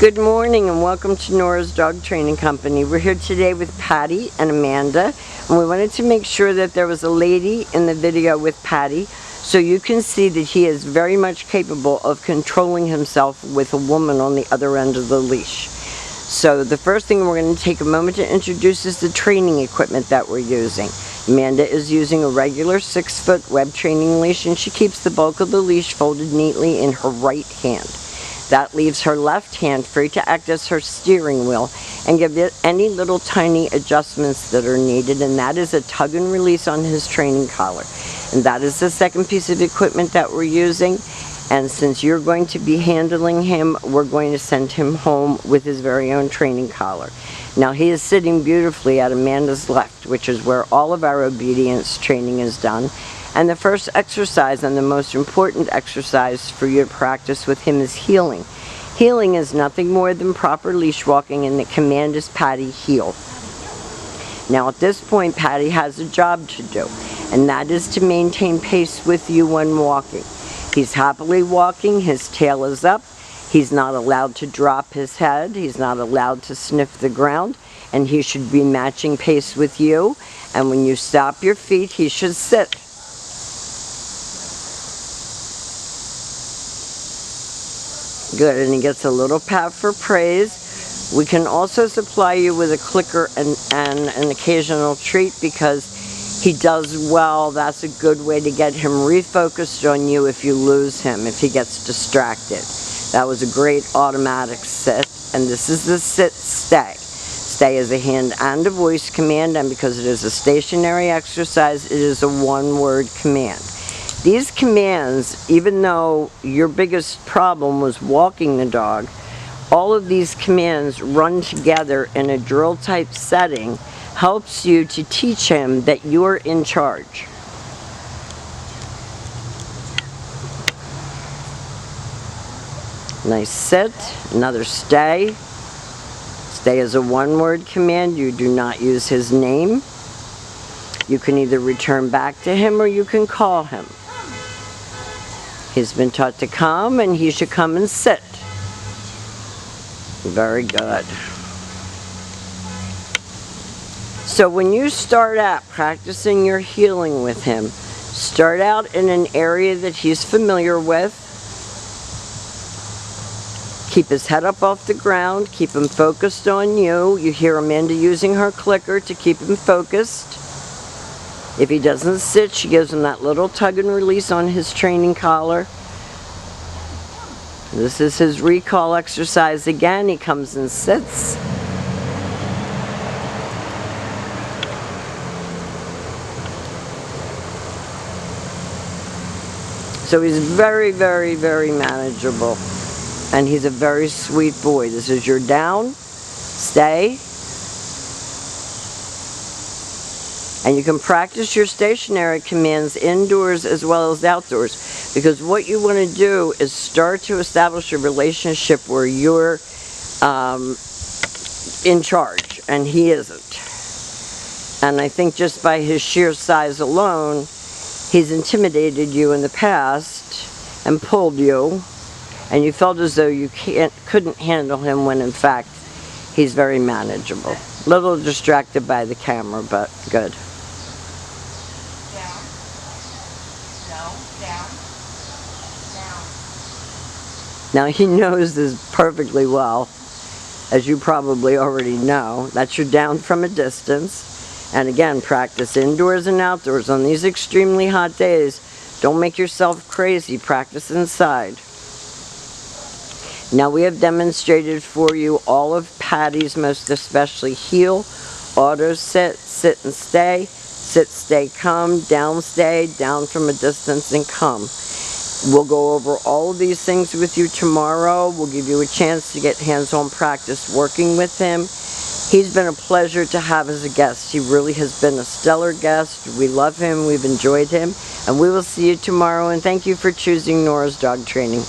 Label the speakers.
Speaker 1: Good morning and welcome to Nora's Dog Training Company. We're here today with Paddy and Amanda, and we wanted to make sure that there was a lady in the video with Paddy so you can see that he is very much capable of controlling himself with a woman on the other end of the leash. So the first thing we're going to take a moment to introduce is the training equipment that we're using. Amanda is using a regular 6-foot web training leash, and she keeps the bulk of the leash folded neatly in her right hand. That leaves her left hand free to act as her steering wheel and give it any little tiny adjustments that are needed, and that is a tug and release on his training collar. And that is the second piece of equipment that we're using. And since you're going to be handling him, we're going to send him home with his very own training collar. Now he is sitting beautifully at Amanda's left, which is where all of our obedience training is done. And the first exercise and the most important exercise for you to practice with him is heeling. Heeling is nothing more than proper leash walking, and the command is Paddy, heel. Now at this point, Paddy has a job to do, and that is to maintain pace with you when walking. He's happily walking, his tail is up, he's not allowed to drop his head, he's not allowed to sniff the ground, and he should be matching pace with you. And when you stop your feet, he should sit. Good, and he gets a little pat for praise. We can also supply you with a clicker and an occasional treat because he does well. That's a good way to get him refocused on you if you lose him, if he gets distracted. That was a great automatic sit, and this is the sit stay. Stay is a hand and a voice command, and because it is a stationary exercise, it is a one-word command. These commands, even though your biggest problem was walking the dog, all of these commands run together in a drill type setting helps you to teach him that you're in charge. Nice sit, another stay. Stay is a one-word command. You do not use his name. You can either return back to him or you can call him. He's been taught to come, and he should come and sit. Very good. So when you start out practicing your heeling with him, start out in an area that he's familiar with. Keep his head up off the ground. Keep him focused on you. You hear Amanda using her clicker to keep him focused. If he doesn't sit, she gives him that little tug and release on his training collar. This is his recall exercise again. He comes and sits. So he's very, very, very manageable. And he's a very sweet boy. This is your down, stay. And you can practice your stationary commands indoors as well as outdoors, because what you want to do is start to establish a relationship where you're in charge and he isn't. And I think just by his sheer size alone, he's intimidated you in the past and pulled you, and you felt as though you couldn't handle him when in fact he's very manageable. A little distracted by the camera, but good. Now he knows this perfectly well, as you probably already know. That's your down from a distance. And again, practice indoors and outdoors. On these extremely hot days, don't make yourself crazy. Practice inside. Now we have demonstrated for you all of Paddy's, most especially heel, auto sit, sit and stay, sit, stay, come, down, stay, down from a distance and come. We'll go over all of these things with you tomorrow. We'll give you a chance to get hands-on practice working with him. He's been a pleasure to have as a guest. He really has been a stellar guest. We love him. We've enjoyed him. And we will see you tomorrow. And thank you for choosing Nora's Dog Training.